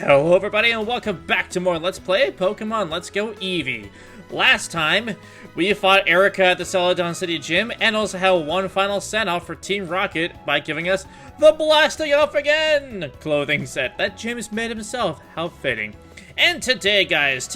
Hello everybody and welcome back to more Let's Play Pokemon Let's Go Eevee. Last time, we fought Erica at the Celadon City Gym and also had one final send-off for Team Rocket by giving us the Blasting Off Again clothing set that James made himself. How fitting. And today, guys,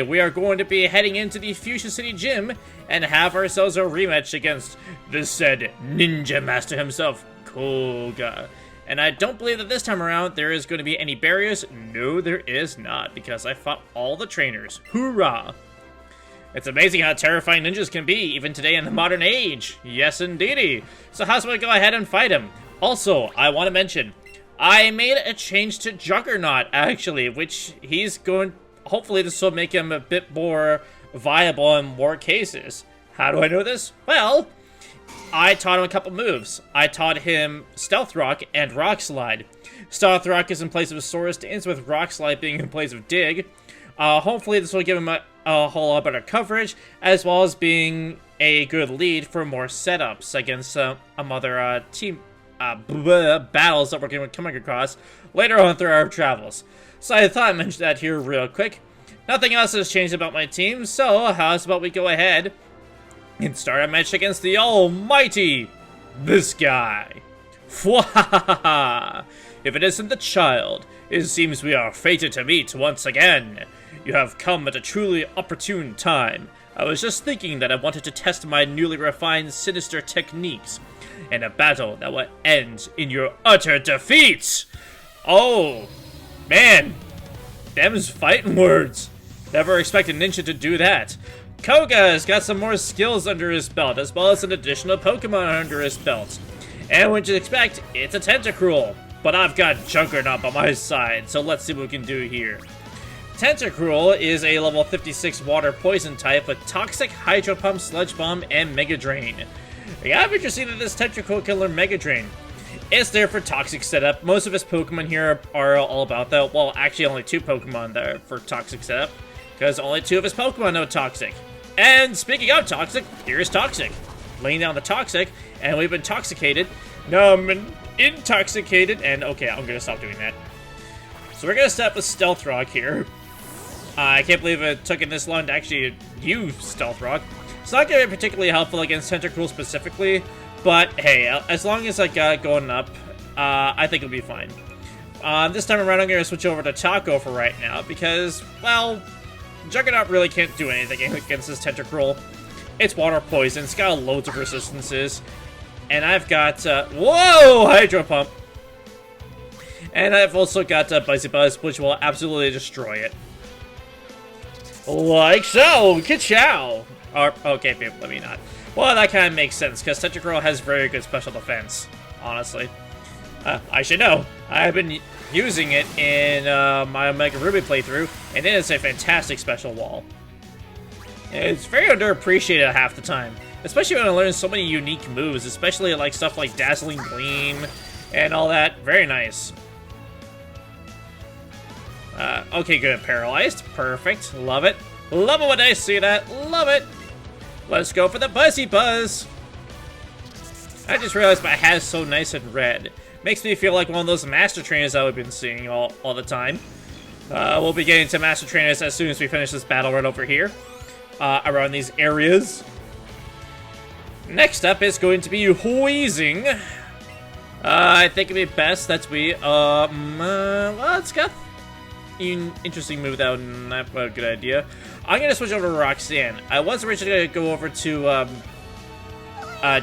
we are going to be heading into the Fuchsia City Gym and have ourselves a rematch against the said Ninja Master himself, Koga. And I don't believe that this time around there is going to be any barriers. No, there is not, because I fought all the trainers. Hoorah! It's amazing how terrifying ninjas can be, even today in the modern age. Yes, indeedy. So how's about we go ahead and fight him? Also, I want to mention, I made a change to Juggernaut, actually, which he's going... Hopefully this will make him a bit more viable in more cases. How do I know this? Well, I taught him a couple moves. I taught him Stealth Rock and Rock Slide. Stealth Rock is in place of Swords Dance, with Rock Slide being in place of Dig. Hopefully this will give him a whole lot better coverage, as well as being a good lead for more setups against some other team battles that we're going to be coming across later on through our travels. So I thought I'd mention that here real quick. Nothing else has changed about my team, so how's about we go ahead and start a match against the almighty, this guy. Fwahahaha! If it isn't the child, it seems we are fated to meet once again. You have come at a truly opportune time. I was just thinking that I wanted to test my newly refined sinister techniques in a battle that will end in your utter defeat. Oh, man. Them's fighting words. Never expected Ninja to do that. Koga has got some more skills under his belt, as well as an additional Pokemon under his belt. And what you expect, it's a Tentacruel. But I've got Juggernaut by my side, so let's see what we can do here. Tentacruel is a level 56 water poison type with Toxic, Hydro Pump, Sludge Bomb, and Mega Drain. Yeah, I'm interested that this Tentacruel can learn Mega Drain. It's there for Toxic setup. Most of his Pokemon here are all about that. Well, actually only 2 Pokemon there for Toxic setup, because only 2 of his Pokemon know Toxic. And speaking of Toxic, here's Toxic. Laying down the Toxic, and we've been toxicated. No, I'm intoxicated, and okay, I'm gonna stop doing that. So we're gonna start with Stealth Rock here. I can't believe it took it this long to actually use Stealth Rock. It's not gonna be particularly helpful against Tentacruel specifically, but hey, as long as I got it going up, I think it'll be fine. This time around, I'm gonna switch over to Taco for right now, because, well, Juggernaut really can't do anything against this Tentacruel. It's water poison, it's got loads of resistances. And I've got, whoa, Hydro Pump. And I've also got Buzzy Buzz, which will absolutely destroy it. Like so, ka-chow. Or, okay, let me not. Well, that kind of makes sense, because Tentacruel has very good special defense, honestly. I should know. I've been using it in my Omega Ruby playthrough, and it is a fantastic special wall. It's very underappreciated half the time, especially when I learn so many unique moves, especially like stuff like Dazzling Gleam and all that. Very nice. Okay, good. Paralyzed. Perfect. Love it. Love it when I see that. Love it. Let's go for the Buzzy Buzz. I just realized my hat is so nice and red. Makes me feel like one of those Master Trainers that we've been seeing all the time. We'll be getting to Master Trainers as soon as we finish this battle right over here. Around these areas. Next up is going to be Wheezing. I think it'd be best that we, well, it's got an interesting move that would not be a good idea. I'm gonna switch over to Roxanne. I was originally gonna go over to,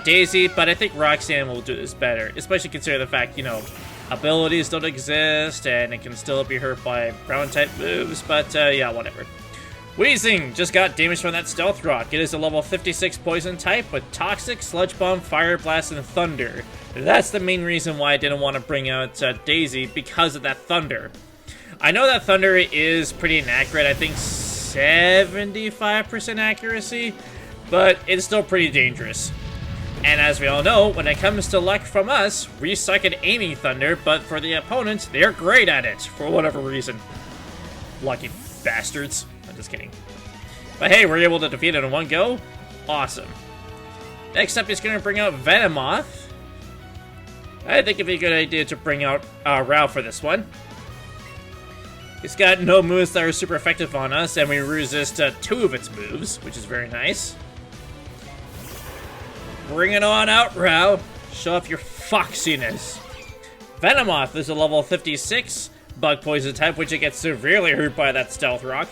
Daisy, but I think Roxanne will do this better, especially considering the fact, you know, abilities don't exist, and it can still be hurt by ground-type moves, but, yeah, whatever. Wheezing just got damage from that Stealth Rock. It is a level 56 poison type with Toxic, Sludge Bomb, Fire Blast, and Thunder. That's the main reason why I didn't want to bring out Daisy, because of that Thunder. I know that Thunder is pretty inaccurate. I think 75% accuracy, but it's still pretty dangerous. And as we all know, when it comes to luck from us, we suck at aiming Thunder, but for the opponents, they're great at it, for whatever reason. Lucky bastards. I'm just kidding. But hey, we're able to defeat it in one go. Awesome. Next up is going to bring out Venomoth. I think it'd be a good idea to bring out Ralph for this one. It's got no moves that are super effective on us, and we resist 2 of its moves, which is very nice. Bring it on out, Rao. Show off your foxiness. Venomoth is a level 56 bug poison type, which it gets severely hurt by that stealth rock.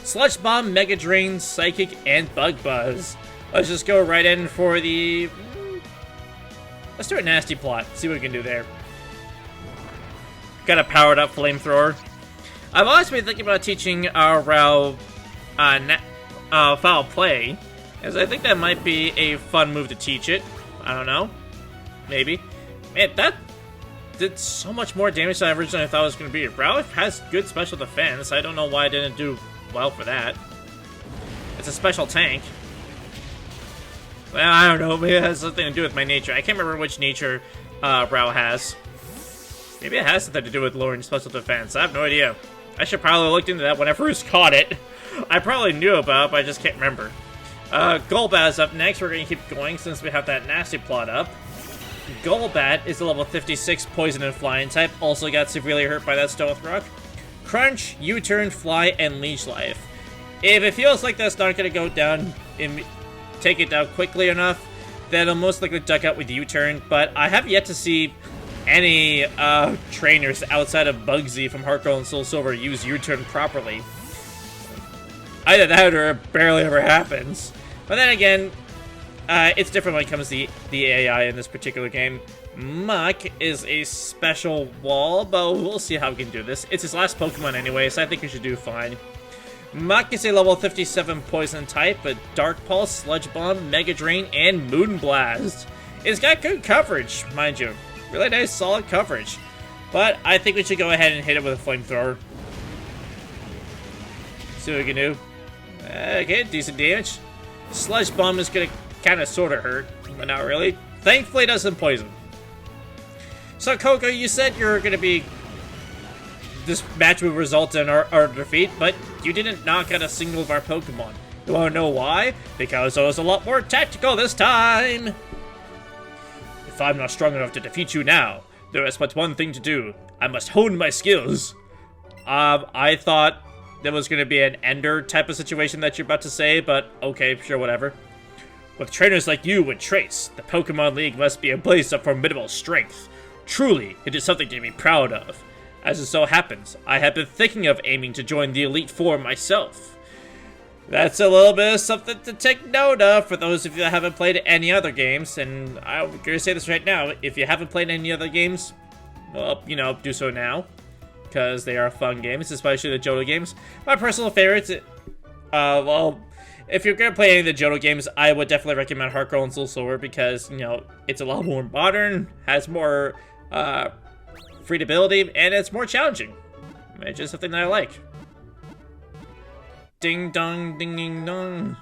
Sludge Bomb, Mega Drain, Psychic, and Bug Buzz. Let's just go right in for the... Let's do a nasty plot. See what we can do there. Got a powered up flamethrower. I've always been thinking about teaching Rao foul play, as I think that might be a fun move to teach it. I don't know. Maybe. Man, that did so much more damage than I originally thought it was going to be. Rao has good special defense. I don't know why I didn't do well for that. It's a special tank. Well, I don't know. Maybe it has something to do with my nature. I can't remember which nature Rao has. Maybe it has something to do with lowering special defense. I have no idea. I should probably have looked into that when I first caught it. I probably knew about it, but I just can't remember. Golbat's up next. We're going to keep going since we have that nasty plot up. Golbat is a level 56 poison and flying type. Also got severely hurt by that stealth rock. Crunch, U-turn, fly, and leech life. If it feels like that's not going to go down and take it down quickly enough, then I'll most likely duck out with U-turn. But I have yet to see any trainers outside of Bugsy from Heart Gold and Soul Silver use U-turn properly. Either that or it barely ever happens. But then again, it's different when it comes to the AI in this particular game. Muck is a special wall, but we'll see how we can do this. It's his last Pokemon anyway, so I think we should do fine. Muck is a level 57 poison type, but Dark Pulse, Sludge Bomb, Mega Drain, and Moonblast. It's got good coverage, mind you. Really nice, solid coverage. But I think we should go ahead and hit it with a flamethrower. See what we can do. Okay, decent damage. Sludge Bomb is gonna kind of sort of hurt, but not really. Thankfully, it doesn't poison. So, Koga, you said you're gonna be... This match would result in our defeat, but you didn't knock out a single of our Pokemon. You wanna know why? Because I was a lot more tactical this time! If I'm not strong enough to defeat you now, there is but one thing to do. I must hone my skills. I thought there was going to be an Ender type of situation that you're about to say, but okay, sure, whatever. With trainers like you and Trace, the Pokemon League must be a place of formidable strength. Truly, it is something to be proud of. As it so happens, I have been thinking of aiming to join the Elite Four myself. That's a little bit of something to take note of for those of you that haven't played any other games, and I'm going to say this right now, if you haven't played any other games, well, you know, do so now, because they are fun games, especially the Johto games. My personal favorites, well, if you're going to play any of the Johto games, I would definitely recommend Heart Gold and Soul Silver, because, you know, it's a lot more modern, has more, readability, and it's more challenging. It's just something that I like. Ding dong, ding ding dong.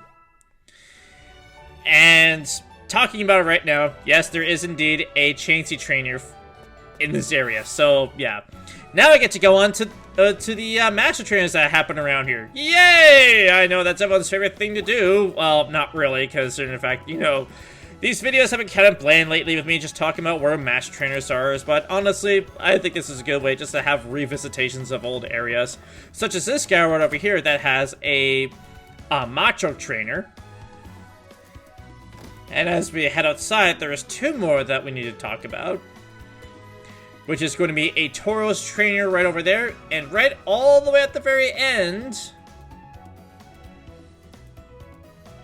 And talking about it right now, yes, there is indeed a Chansey trainer in this area. So yeah, now I get to go on to the master trainers that happen around here. Yay! I know that's everyone's favorite thing to do. Well, not really, because in fact, you know, these videos have been kind of bland lately with me just talking about where master trainers are, but honestly, I think this is a good way just to have revisitations of old areas, such as this guy right over here that has a Macho trainer. And as we head outside, there is 2 more that we need to talk about, which is going to be a Tauros trainer right over there, and right all the way at the very end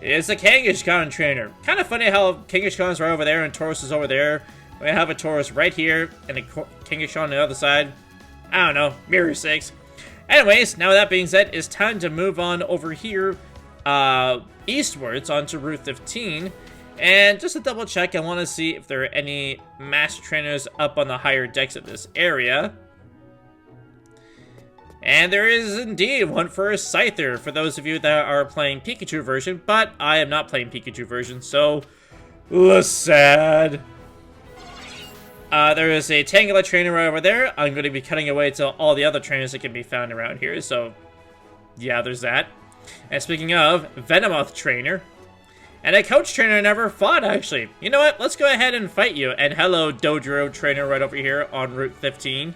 is a Kangaskhan trainer. Kind of funny how Kangaskhan's right over there and Tauros is over there. We have a Tauros right here and a Kangaskhan on the other side. I don't know, mirror sakes. Anyways, now that being said, it's time to move on over here eastwards onto Route 15. And just to double check, I want to see if there are any master trainers up on the higher decks of this area. And there is indeed one for a Scyther, for those of you that are playing Pikachu version, but I am not playing Pikachu version, so sad. There is a Tangela trainer right over there. I'm going to be cutting away to all the other trainers that can be found around here, so yeah, there's that. And speaking of, Venomoth trainer. And a coach trainer I never fought, actually. You know what? Let's go ahead and fight you. And hello, Dodrio trainer right over here on Route 15.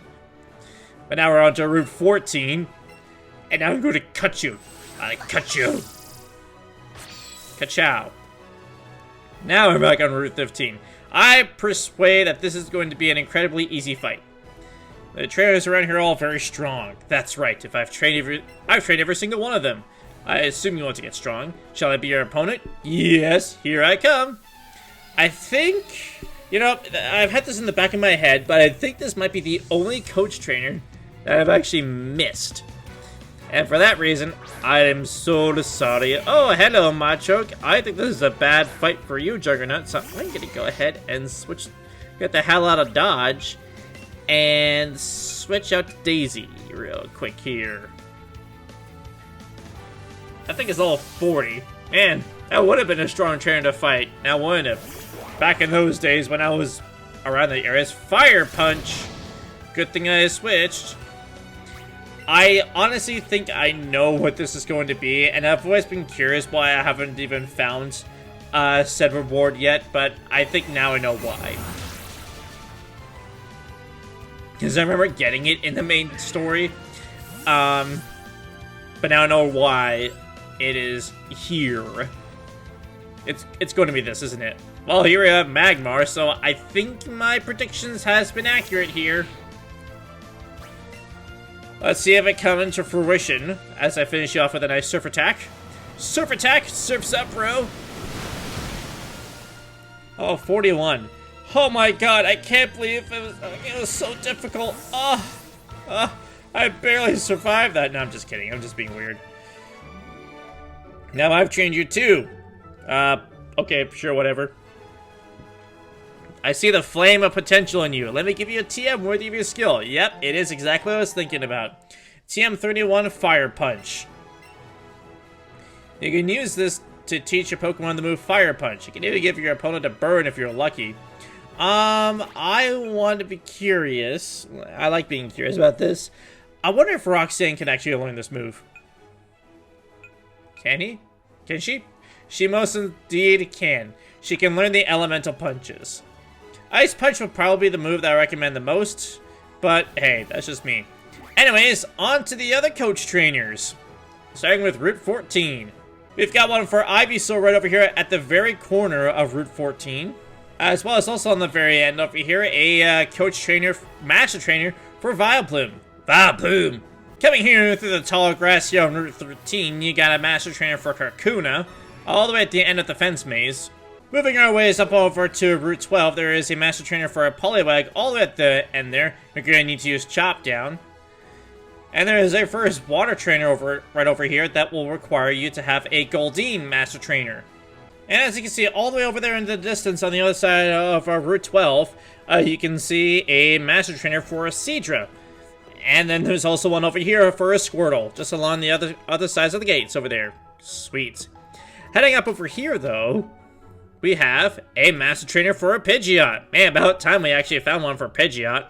But now we're on to Route 14. And now I'm going to cut you. I cut you. Ka-chow. Now we're back on Route 15. I persuade that this is going to be an incredibly easy fight. The trainers around here are all very strong. That's right. If I've trained every single one of them. I assume you want to get strong. Shall I be your opponent? Yes, here I come. I think, you know, I've had this in the back of my head, but I think this might be the only coach trainer that I've actually missed. And for that reason, I am so sorry. Oh, hello, Machoke. I think this is a bad fight for you, Juggernaut. So I'm going to go ahead and get the hell out of Dodge, and switch out to Daisy real quick here. I think it's level 40. Man, that would have been a strong trainer to fight. Now, wouldn't it? Back in those days when I was around the areas. Fire Punch! Good thing I switched. I honestly think I know what this is going to be, and I've always been curious why I haven't even found said reward yet, but I think now I know why. Because I remember getting it in the main story, but now I know why it is here. It's going to be this, isn't it? Well, here we have Magmar, so I think my predictions has been accurate here. Let's see if it comes into fruition as I finish you off with a nice Surf Attack. Surf Attack! Surf's up, bro! Oh, 41. Oh my god, I can't believe it was so difficult. I barely survived that. No, I'm just kidding. I'm just being weird. Now I've trained you too. Okay, sure, whatever. I see the flame of potential in you. Let me give you a TM worthy of your skill. Yep, it is exactly what I was thinking about. TM 31 Fire Punch. You can use this to teach your Pokemon the move Fire Punch. You can even give your opponent a burn if you're lucky. I want to be curious. I like being curious about this. I wonder if Roxanne can actually learn this move. Can he? Can she? She most indeed can. She can learn the elemental punches. Ice Punch would probably be the move that I recommend the most, but hey, that's just me. Anyways, on to the other coach trainers. Starting with Route 14. We've got one for Ivysaur right over here at the very corner of Route 14. As well as also on the very end over here, a coach trainer, master trainer for Vileplume. Vileplume! Coming here through the tall grass here on Route 13, you got a master trainer for Kakuna, all the way at the end of the fence maze. Moving our ways up over to Route 12, there is a master trainer for a Poliwag all the way at the end there. You're going to need to use Chop Down. And there is a first water trainer right over here that will require you to have a Goldeen master trainer. And as you can see all the way over there in the distance on the other side of Route 12, you can see a master trainer for a Seadra. And then there's also one over here for a Squirtle, just along the other sides of the gates over there. Sweet. Heading up over here, though, we have a master trainer for a Pidgeot. Man, about time we actually found one for Pidgeot.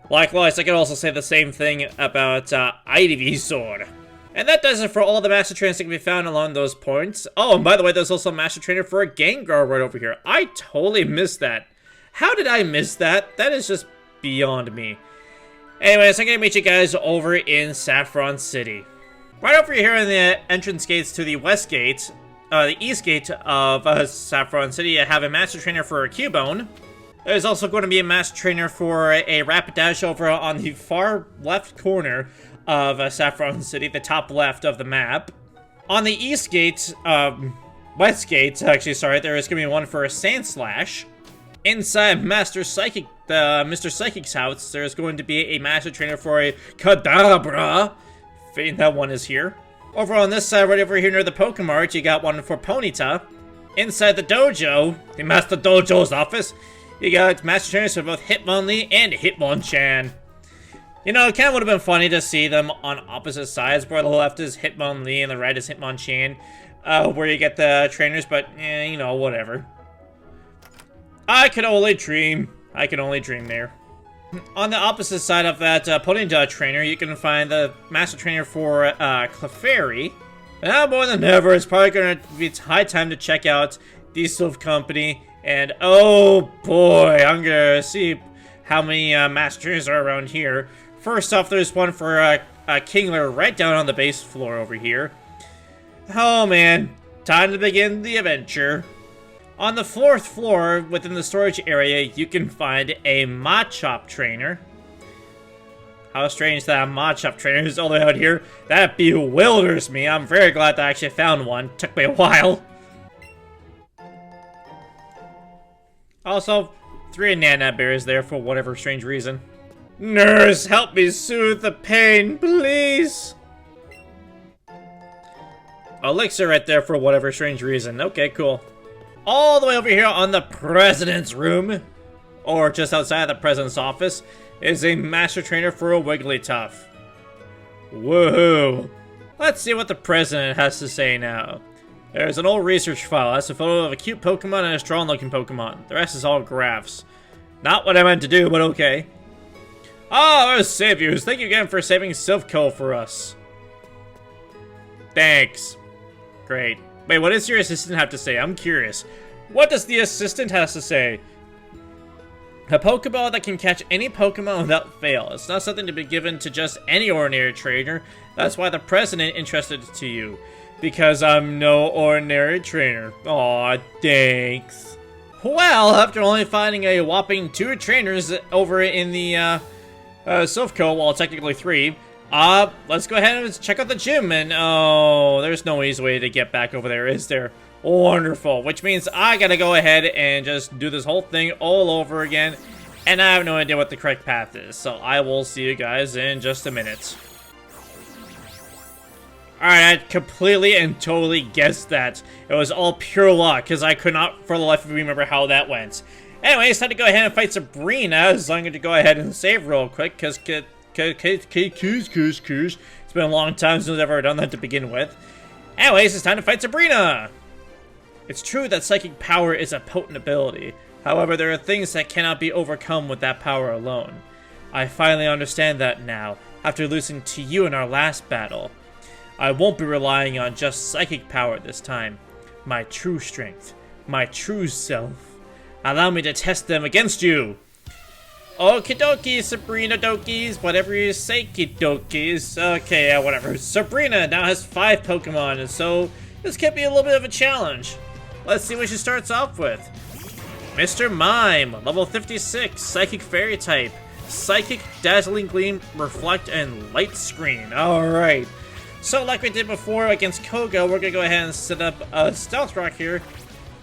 Likewise, I could also say the same thing about Ivysaur. And that does it for all the master trainers that can be found along those points. Oh, and by the way, there's also a master trainer for a Gengar right over here. I totally missed that. How did I miss that? That is just beyond me. Anyways, I'm going to meet you guys over in Saffron City. Right over here in the entrance gates to the west gate, the east gate of Saffron City, I have a master trainer for a Cubone. There's also going to be a master trainer for a Rapidash over on the far left corner of Saffron City, the top left of the map. On the east gate, west gate, actually, sorry, there is going to be one for a Sandslash. Inside Mr. Psychic's house, there's going to be a master trainer for a Kadabra. Fitting that one is here. Over on this side, right over here near the Pokemart, you got one for Ponyta. Inside the dojo, the Master Dojo's office, you got master trainers for both Hitmonlee and Hitmonchan. You know, it kind of would have been funny to see them on opposite sides, where the left is Hitmonlee and the right is Hitmonchan, where you get the trainers, but, you know, whatever. I can only dream. I can only dream there. On the opposite side of that Ponyta trainer, you can find the master trainer for Clefairy. Now more than ever, it's probably going to be high time to check out the Silph Company. And oh boy, I'm going to see how many master trainers are around here. First off, there's one for Kingler right down on the base floor over here. Oh man, time to begin the adventure. On the 4th floor, within the storage area, you can find a Machop trainer. How strange that a Machop trainer is all the way out here. That bewilders me. I'm very glad that I actually found one. Took me a while. Also, 3 Nana Bears there for whatever strange reason. Nurse, help me soothe the pain, please. Elixir right there for whatever strange reason. Okay, cool. All the way over here on the president's room, or just outside of the president's office, is a master trainer for a Wigglytuff. Woohoo! Let's see what the president has to say now. There's an old research file. That's a photo of a cute Pokemon and a strong-looking Pokemon. The rest is all graphs. Not what I meant to do, but okay. Oh, those saviors! Thank you again for saving Silphco for us. Thanks. Great. Wait, what does your assistant have to say? I'm curious. What does the assistant have to say? A Pokeball that can catch any Pokemon without fail. It's not something to be given to just any ordinary trainer. That's why the president entrusted it to you. Because I'm no ordinary trainer. Aw, thanks. Well, after only finding a whopping 2 trainers over in the Silphco, well, technically 3, let's go ahead and check out the gym. And oh, there's no easy way to get back over there, is there? Wonderful, which means I gotta go ahead and just do this whole thing all over again, and I have no idea what the correct path is, so I will see you guys in just a minute. Alright, I completely and totally guessed that. It was all pure luck, because I could not for the life of me remember how that went. Anyway, it's time to go ahead and fight Sabrina, so I'm going to go ahead and save real quick, because it's been a long time since I've ever done that to begin with. Anyways, it's time to fight Sabrina! It's true that psychic power is a potent ability. However, there are things that cannot be overcome with that power alone. I finally understand that now, after losing to you in our last battle. I won't be relying on just psychic power this time. My true strength. My true self. Allow me to test them against you! Okie dokie, Sabrina dokies, whatever you say, kidokies. Okay, yeah, whatever. Sabrina now has 5 Pokemon, and so this could be a little bit of a challenge. Let's see what she starts off with. Mr. Mime, level 56, Psychic Fairy type. Psychic, Dazzling Gleam, Reflect, and Light Screen. Alright. So like we did before against Koga, we're gonna go ahead and set up a Stealth Rock here.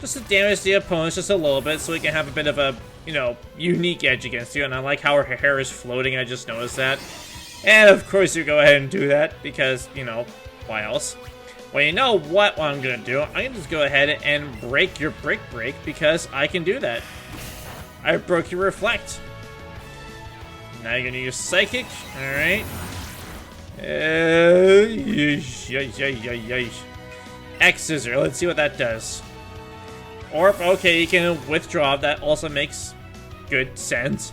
Just to damage the opponents just a little bit so we can have a bit of a, you know, unique edge against you. And I like how her hair is floating, I just noticed that. And of course you go ahead and do that because, you know, why else? Well, you know what I'm gonna do? I'm gonna just go ahead and break your Break because I can do that. I broke your Reflect. Now you're gonna use Psychic, alright. X Scissor, let's see what that does. Orb, okay, you can withdraw, that also makes good sense.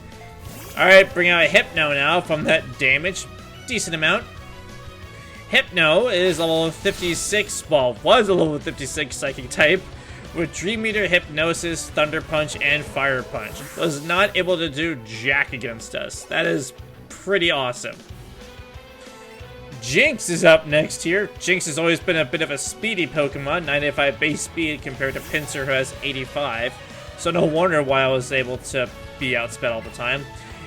Alright, bring out a Hypno now from that damage. Decent amount. Hypno is level 56, well, was a level 56 Psychic type, with Dream Meter, Hypnosis, Thunder Punch, and Fire Punch. Was not able to do jack against us. That is pretty awesome. Jinx is up next here. Jinx has always been a bit of a speedy Pokemon, 95 base speed compared to Pinsir, who has 85. So no wonder why I was able to be outsped all the time.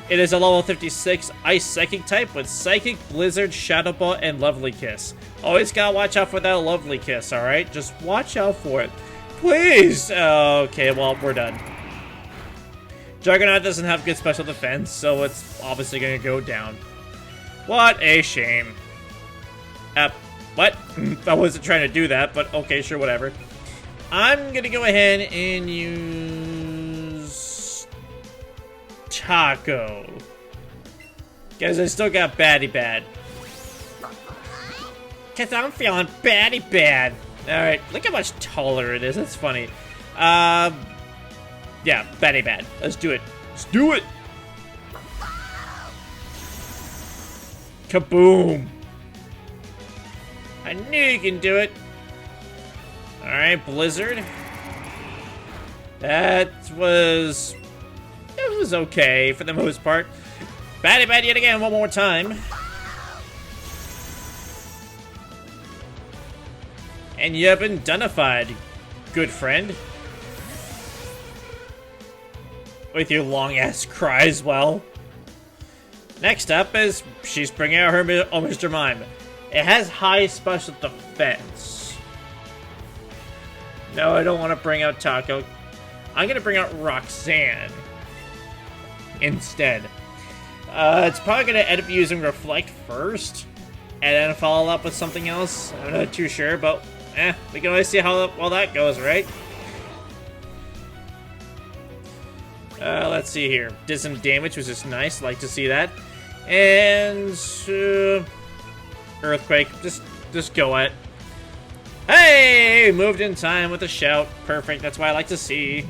It is a level 56 Ice Psychic type with Psychic, Blizzard, Shadow Ball, and Lovely Kiss. Always gotta watch out for that Lovely Kiss, alright? Just watch out for it. Please! Okay, well, we're done. Juggernaut doesn't have good special defense, so it's obviously gonna go down. What a shame. What? I wasn't trying to do that, but okay, sure, whatever. I'm gonna go ahead and use Taco. Guys, I still got Batty Bad. Cause I'm feeling Batty Bad. Alright, look how much taller it is, that's funny. Yeah, Batty Bad. Let's do it. Let's do it! Kaboom! I knew you can do it. Alright, Blizzard. It was okay for the most part. Batty Bad yet again, one more time. And you have been dunified, good friend. With your long-ass cries, well. Next up is she's bringing out her Mr. Mime. It has high special defense. No, I don't want to bring out Taco. I'm going to bring out Roxanne instead. It's probably going to end up using Reflect first, and then follow up with something else. I'm not too sure, but we can always see how well that goes, right? Let's see here. Did some damage, which is nice. Like to see that. And Earthquake. Just go at it. Hey! Moved in time with a shout. Perfect. That's what I like to see.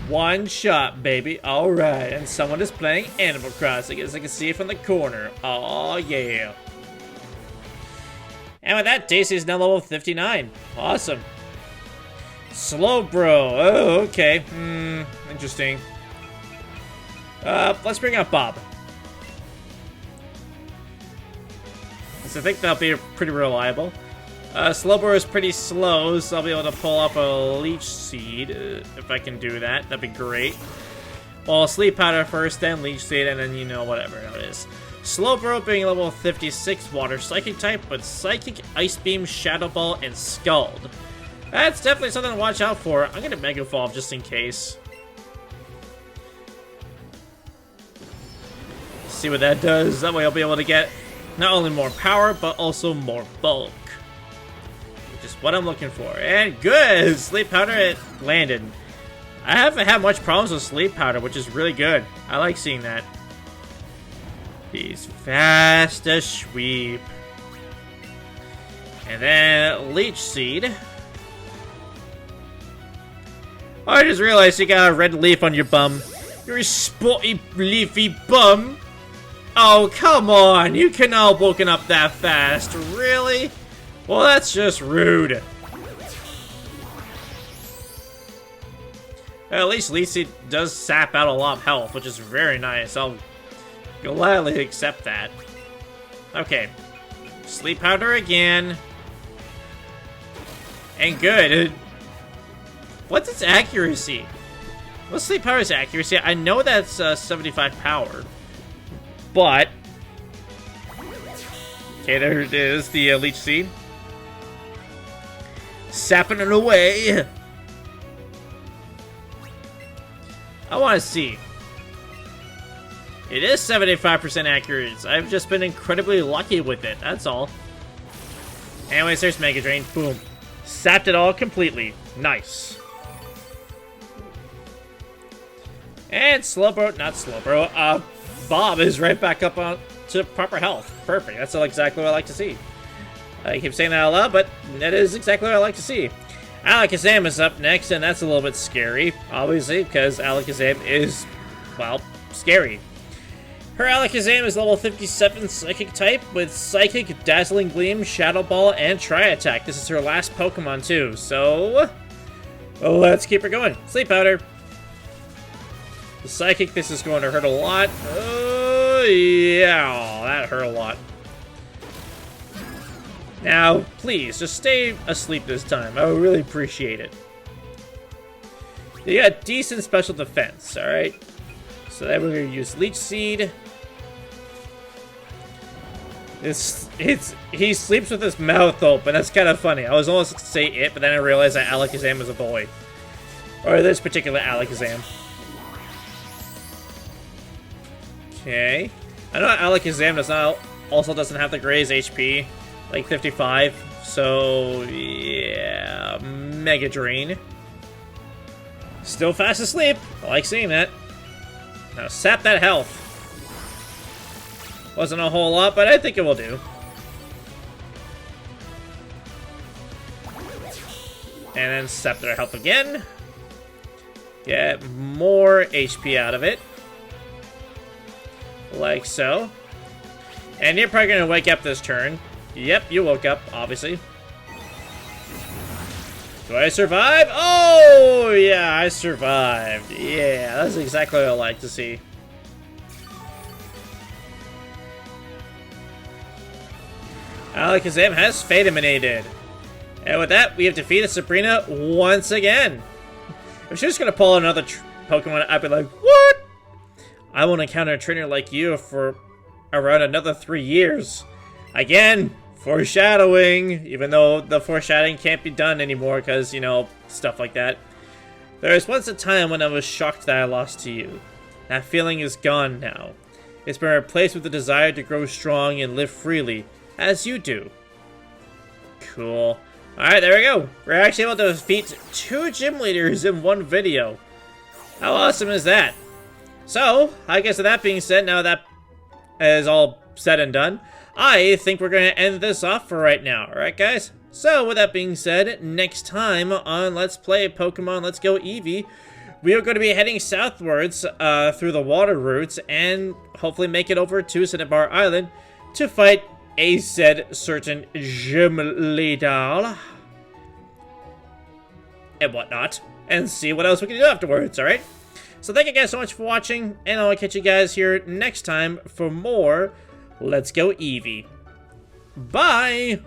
One shot, baby. Alright. And someone is playing Animal Crossing, as I can see from the corner. Oh, yeah. And with that, Daisy is now level 59. Awesome. Slowbro. Oh, okay. Interesting. Let's bring out Bob. So I think that'll be pretty reliable. Slowbro is pretty slow, so I'll be able to pull up a Leech Seed. If I can do that, that'd be great. Well, Sleep Powder first, then Leech Seed, and then, you know, whatever it is. Slowbro being level 56 Water Psychic type, with Psychic, Ice Beam, Shadow Ball, and Scald. That's definitely something to watch out for. I'm gonna Mega Evolve just in case. See what that does. That way I'll be able to get not only more power, but also more bulk. Which is what I'm looking for. And good! Sleep Powder, it landed. I haven't had much problems with Sleep Powder, which is really good. I like seeing that. He's fast as sweep. And then Leech Seed. Oh, I just realized you got a red leaf on your bum. You're a spotty, leafy bum. Oh, come on. You cannot woken up that fast. Really? Well, that's just rude. At least Lisi does sap out a lot of health, which is very nice. I'll gladly accept that. Okay. Sleep Powder again. And good. What's its accuracy? What's Sleep Powder's accuracy? I know that's 75 power. But... okay, there it is, the Leech Seed. Sapping it away. I want to see. It is 75% accurate. I've just been incredibly lucky with it, that's all. Anyways, there's Mega Drain. Boom. Sapped it all completely. Nice. And Slowbro, not Slowbro, Bob is right back up on to proper health. Perfect. That's exactly what I like to see. I keep saying that out loud, but that is exactly what I like to see. Alakazam is up next, and that's a little bit scary, obviously, because Alakazam is, well, scary. Her Alakazam is level 57 Psychic type, with Psychic, Dazzling Gleam, Shadow Ball, and Tri-Attack. This is her last Pokemon, too, so let's keep her going. Sleep Powder. The Psychic, this is going to hurt a lot. Oh, yeah, that hurt a lot. Now, please, just stay asleep this time. I would really appreciate it. You got decent special defense, alright? So then we're going to use Leech Seed. He sleeps with his mouth open. That's kind of funny. I was almost going to say it, but then I realized that Alakazam is a boy. Or this particular Alakazam. Okay. I know Alakazam also doesn't have the greatest HP. Like 55, so yeah, Mega Drain. Still fast asleep. I like seeing that. Now sap that health. Wasn't a whole lot, but I think it will do. And then sap their health again. Get more HP out of it. Like so. And you're probably going to wake up this turn. Yep, you woke up, obviously. Do I survive? Oh, yeah, I survived. Yeah, that's exactly what I like to see. Alakazam has Fate Emanated. And with that, we have defeated Sabrina once again. If she was going to pull another Pokemon, I'd be like, what? I won't encounter a trainer like you for around another 3 years. Again, foreshadowing, even though the foreshadowing can't be done anymore because, you know, stuff like that. There was once a time when I was shocked that I lost to you. That feeling is gone now. It's been replaced with the desire to grow strong and live freely, as you do. Cool. Alright, there we go. We're actually able to defeat 2 gym leaders in one video. How awesome is that? So, I guess with that being said, now that is all said and done, I think we're going to end this off for right now. Alright, guys? So, with that being said, next time on Let's Play Pokemon Let's Go Eevee, we are going to be heading southwards through the water routes and hopefully make it over to Cinnabar Island to fight a said certain gym leader and whatnot, and see what else we can do afterwards, alright? So thank you guys so much for watching, and I'll catch you guys here next time for more Let's Go Eevee. Bye!